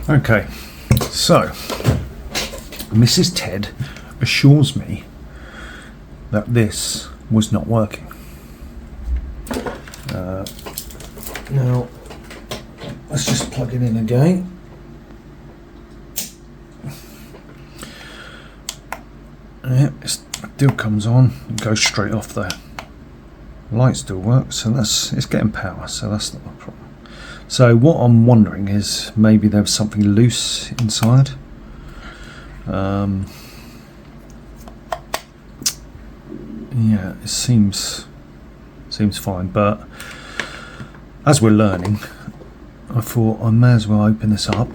Okay, so Mrs. Ted assures me that this was not working. Now, let's just plug it in again. Yeah, it still comes on and goes straight off there. Light still works, so it's getting power, so that's not a problem. So what I'm wondering is maybe there was something loose inside. Yeah, it seems fine, but as we're learning, I thought I may as well open this up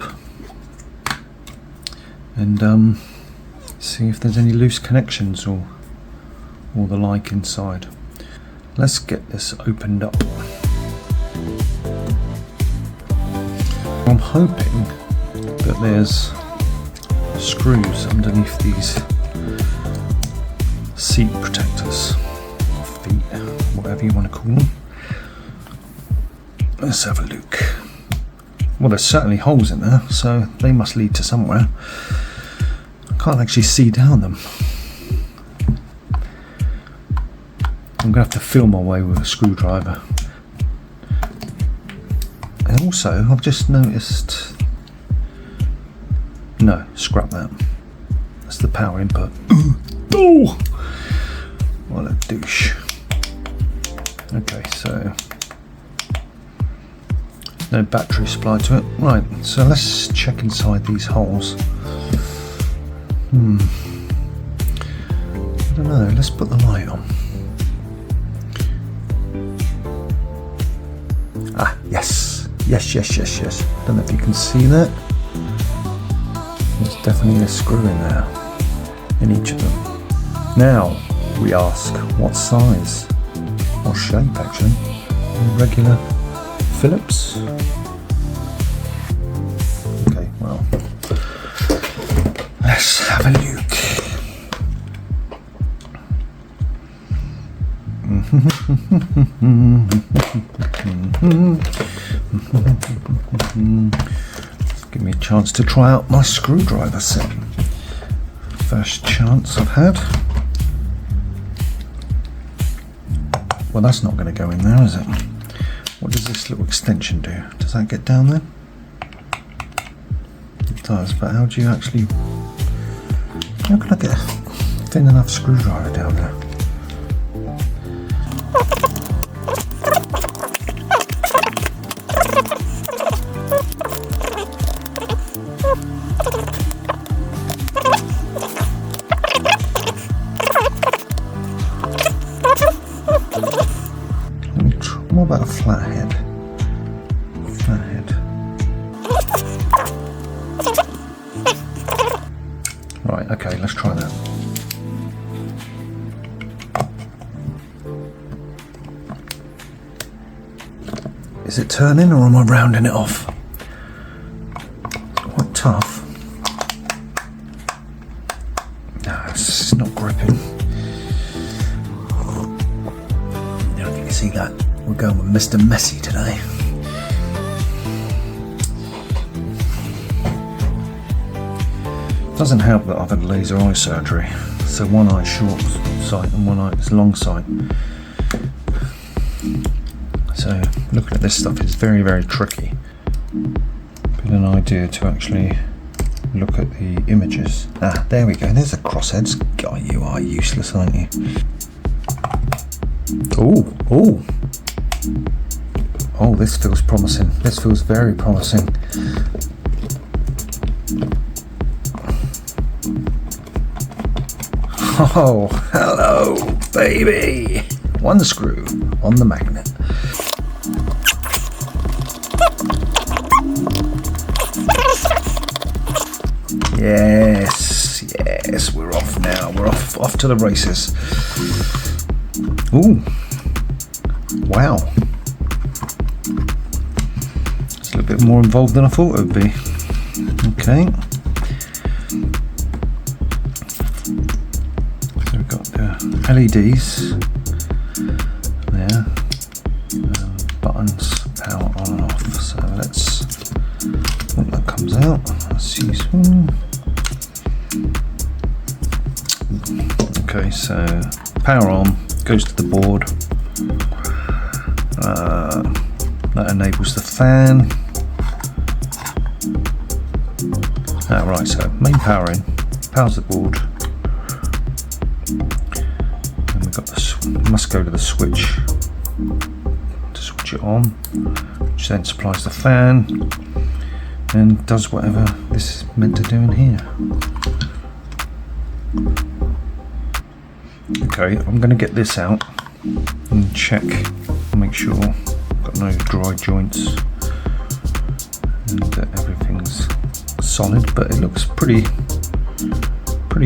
and see if there's any loose connections or the like inside. Let's get this opened up. I'm hoping that there's screws underneath these seat protectors, feet, whatever you want to call them. Let's have a look. Well, there's certainly holes in there, so they must lead to somewhere. I can't actually see down them. I'm going to have to feel my way with a screwdriver. And also, I've just noticed... No, scrap that. That's the power input. Oh! What a douche. Okay, so... no battery supply to it. Right, so let's check inside these holes. I don't know, let's put the light on. Ah, yes. Yes. Don't know if you can see that. There's definitely a screw in there, in each of them. Now, we ask, what size? Or shape, actually? Regular Phillips? Okay, well, let's have a look. Give me a chance to try out my screwdriver set. First chance I've had. Well, that's not going to go in there, is it? What does this little extension do? Does that get down there? It does, but how do you actually... how can I get a thin enough screwdriver down there? What about a flathead? Right, okay, let's try that. Is it turning or am I rounding it off? It's quite tough. No, it's not gripping. I don't know if you can see that. We're going with Mr. Messy today. Doesn't help that I've had laser eye surgery, so one eye short sight and one eye is long sight. So looking at this stuff is very, very tricky. Been an idea to actually look at the images. Ah, there we go. There's the crossheads. God, you are useless, aren't you? Oh. Oh, this feels promising. This feels very promising. Oh, hello, baby. One screw on the magnet. Yes, we're off now. We're off to the races. Ooh. Wow. It's a little bit more involved than I thought it would be. Okay. So we've got the LEDs there. Buttons, power on and off. So let's... oh, that comes out. easies. Okay, so power on, goes to the board. That enables the fan. Right, so main power in, powers the board. And we've got must go to the switch to switch it on, which then supplies the fan and does whatever this is meant to do in here. Okay, I'm going to get this out and check, make sure I've got no dry joints and that everything's solid, but it looks pretty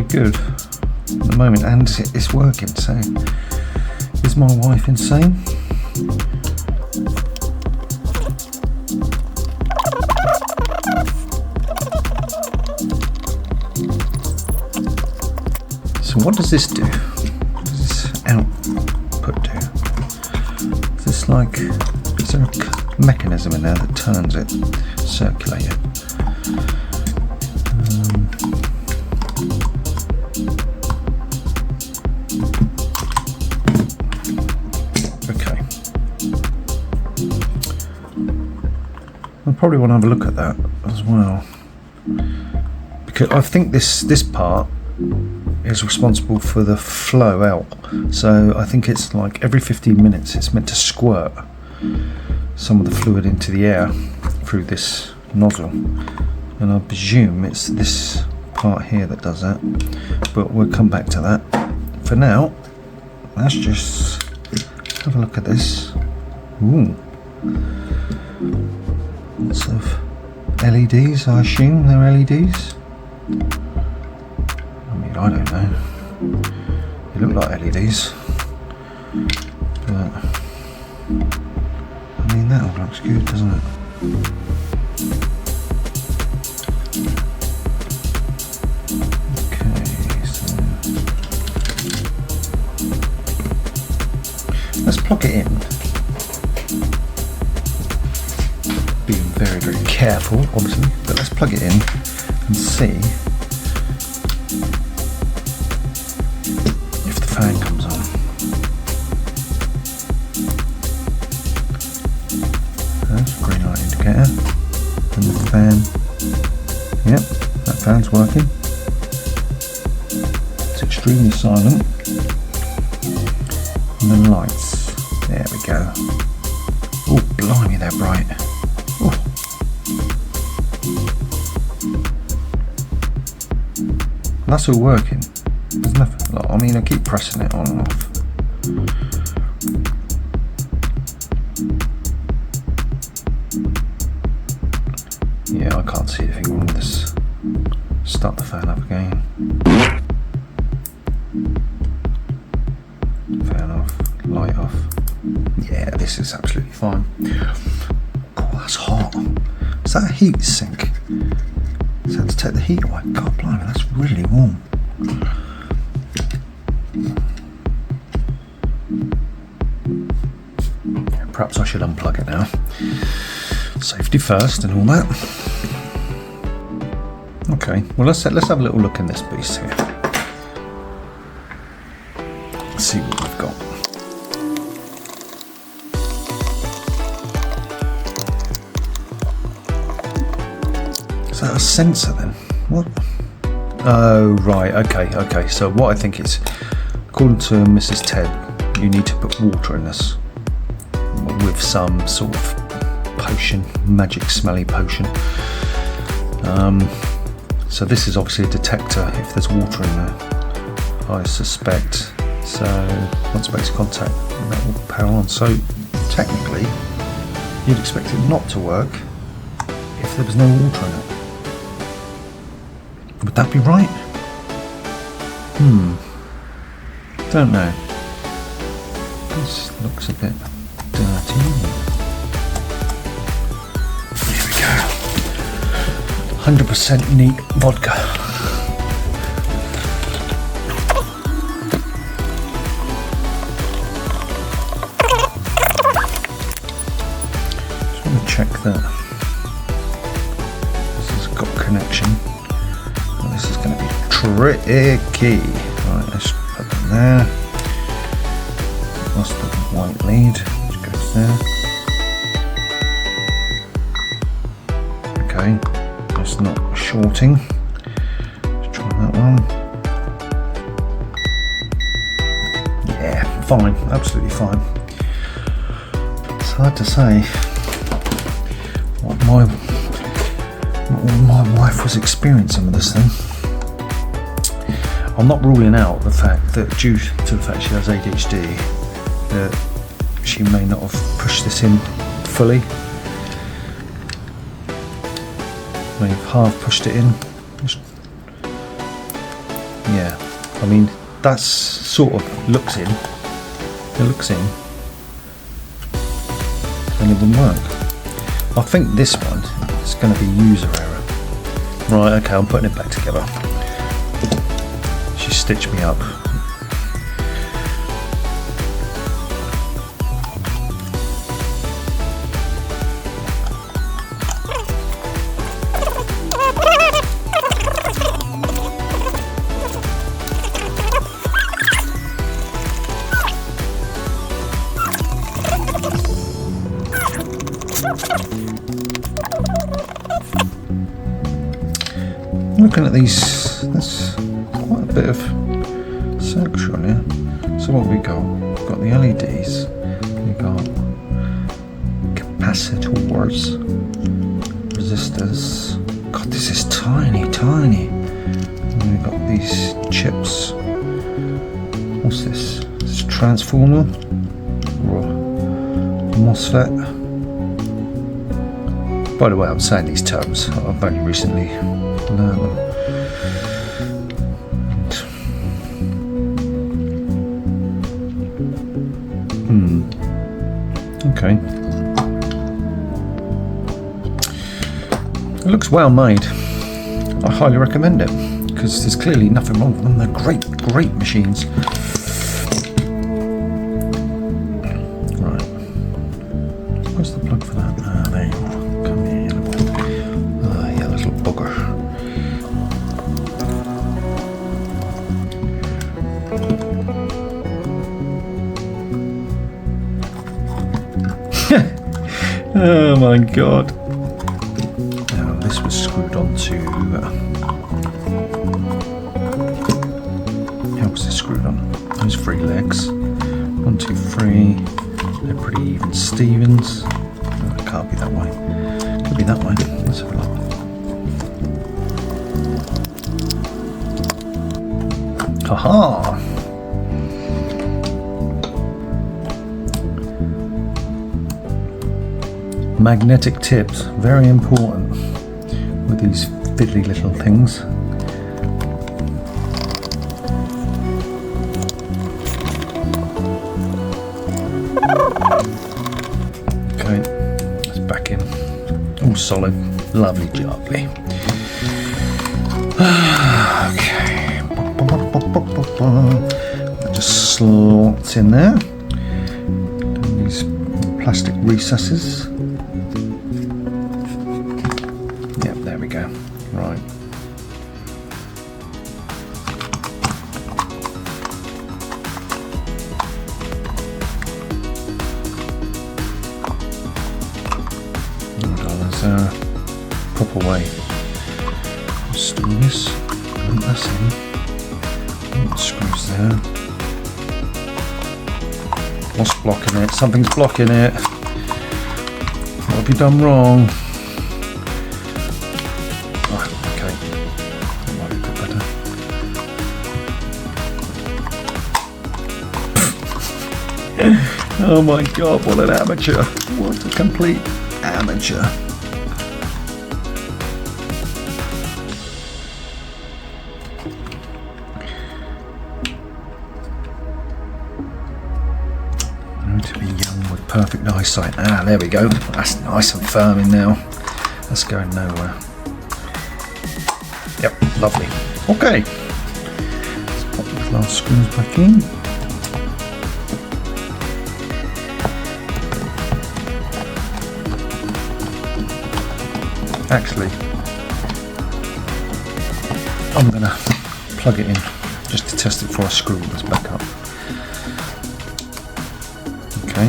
good at the moment, and it's working. So is my wife insane? So what does this do? What does this output do? Is this like, is there a mechanism in there that turns it, circulate it? Okay. I probably want to have a look at that as well, because I think this part is responsible for the flow out. So I think it's like every 15 minutes it's meant to squirt some of the fluid into the air through this nozzle, and I presume it's this part here that does that, but we'll come back to that. For now, let's just have a look at this. Ooh, lots of LEDs, I assume they're LEDs. I don't know. They look like LEDs, but I mean that all looks good, doesn't it? Okay, so let's plug it in. Being very, very careful, obviously, but let's plug it in and see fan comes on. That's a green light indicator. And the fan. Yep, that fan's working. It's extremely silent. And the lights. There we go. Oh, blimey, they're bright. Oh. That's all working. There's nothing. I mean, I keep pressing it on and off. Yeah, I can't see anything wrong with this. Start the fan up again. Fan off, light off. Yeah, this is absolutely fine. Oh, that's hot. Is that a heat sink? Is that to take the heat away? God blimey, that's really warm. Perhaps I should unplug it now. Safety first and all that. Okay, well let's have a little look in this piece here. Let's see what we've got. Is that a sensor then? What? Oh right, okay. So what I think is, according to Mrs. Ted, you need to put water in this with some sort of potion, magic smelly potion. So this is obviously a detector if there's water in there, I suspect. So once it makes contact, that will power on. So technically, you'd expect it not to work if there was no water in it. Would that be right? Don't know. This looks a bit dirty. Here we go. 100% neat vodka. Just want to check that this has got connection. Well, this is going to be tricky. Right, let's put them there. That's the white lead, which goes there. Okay, it's not shorting. Let's try that one. Yeah, fine, absolutely fine. It's hard to say what my wife was experiencing with this thing. I'm not ruling out the fact that due to the fact she has ADHD, that she may not have pushed this in fully. May have half pushed it in. Yeah, I mean, that's sort of looks in. It looks in. And it wouldn't work. I think this one is going to be user error. Right, okay, I'm putting it back together. She stitched me up. Looking at these, that's quite a bit of circuitry on here. So what have we got? We've got the LEDs, we've got capacitors, resistors. God, this is tiny, tiny. And we've got these chips. What's this? This is a transformer or a MOSFET. By the way, I'm saying these terms, I've only recently learned them. Okay. It looks well made. I highly recommend it because there's clearly nothing wrong with them. They're great, great machines. Right. Where's the plug for that? Ah, there you are. Come here. Ah, yeah, little bugger. Oh my god. Now this was screwed onto... how was this screwed on? Those 3 legs. 1, 2, 3. They're pretty even Stevens. Oh, it can't be that way. Could be that way. Let's have a look. Haha! Magnetic tips, very important with these fiddly little things. Okay, it's back in. All solid, lovely jubbly. Okay, that just slots in there. And these plastic recesses. There we go. Right. There's a proper way. Let's do this. That's in. Screws there. What's blocking it? Something's blocking it. What have you done wrong? Oh my god, what an amateur. What a complete amateur. Need to be young with perfect eyesight. Ah, there we go. That's nice and firm in now. That's going nowhere. Yep, lovely. Okay. Let's pop the last screws back in. Actually, I'm going to plug it in just to test it before I screw this back up. Okay.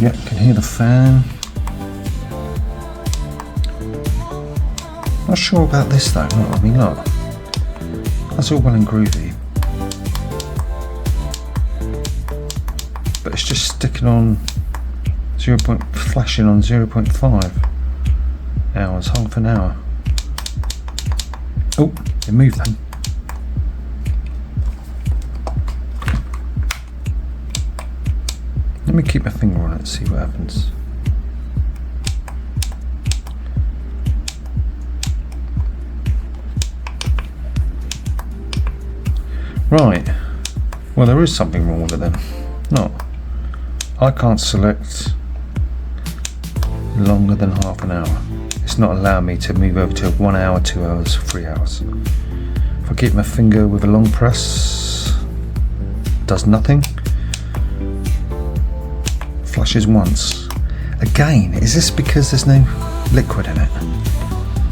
Yeah, can hear the fan. Not sure about this though. No, I mean, look, that's all well and groovy, but it's just sticking on flashing on 0.5 hours, half an hour. Oh, it moved then. Let me keep my finger on it and see what happens. Right, well there is something wrong with it then. No, I can't select longer than half an hour. It's not allowing me to move over to 1 hour, 2 hours, 3 hours. If I keep my finger with a long press, does nothing. Flashes once. Again, is this because there's no liquid in it?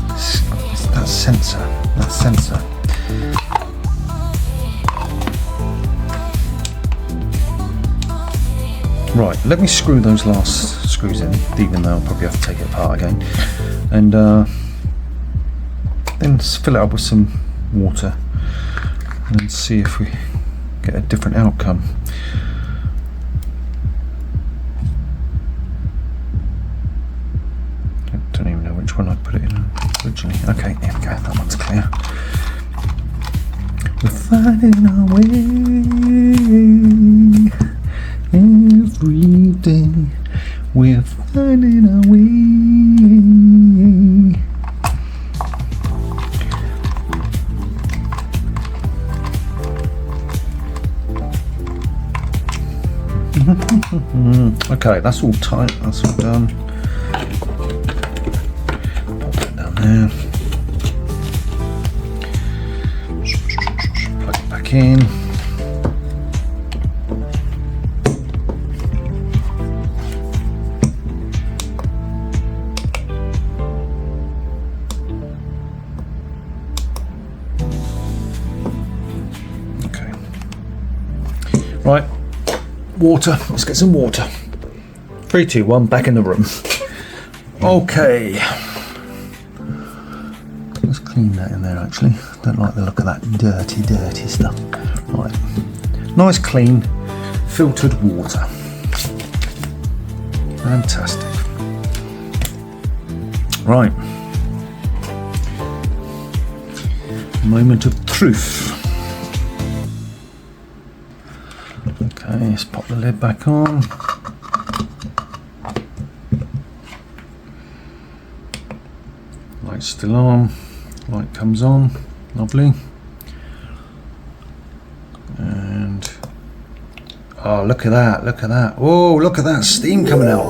It's that sensor, that sensor. Right, let me screw those last screws in, even though I'll probably have to take it apart again, and then fill it up with some water and see if we get a different outcome. I don't even know which one I put it in originally. Okay, here we go, that one's clear. We're finding our way. Every day we're finding our way. Okay, that's all tight, that's all done. Pop that down there. Plug it back in. Right, water, let's get some water. 3, 2, 1, back in the room. Okay. Let's clean that in there actually. Don't like the look of that dirty, dirty stuff. Right, nice clean, filtered water. Fantastic. Right. Moment of truth. Okay, let's pop the lid back on. Light's still on. Light comes on. Lovely. And oh, look at that! Look at that! Oh, look at that steam coming out!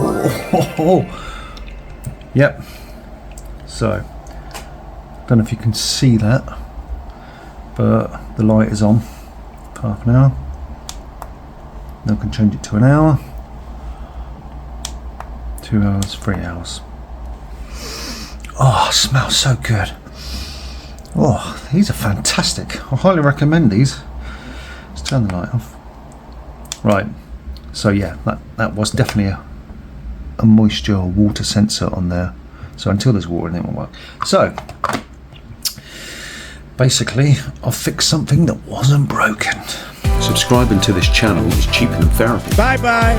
Oh. Yep. So, don't know if you can see that, but the light is on. Half an hour. Now I can change it to an hour, 2 hours, 3 hours. Oh, smells so good. Oh, these are fantastic. I highly recommend these. Let's turn the light off. Right, so yeah, that was definitely a moisture or water sensor on there. So until there's water in it, it won't work. So, basically, I've fixed something that wasn't broken. Subscribing to this channel is cheaper than therapy. Bye bye.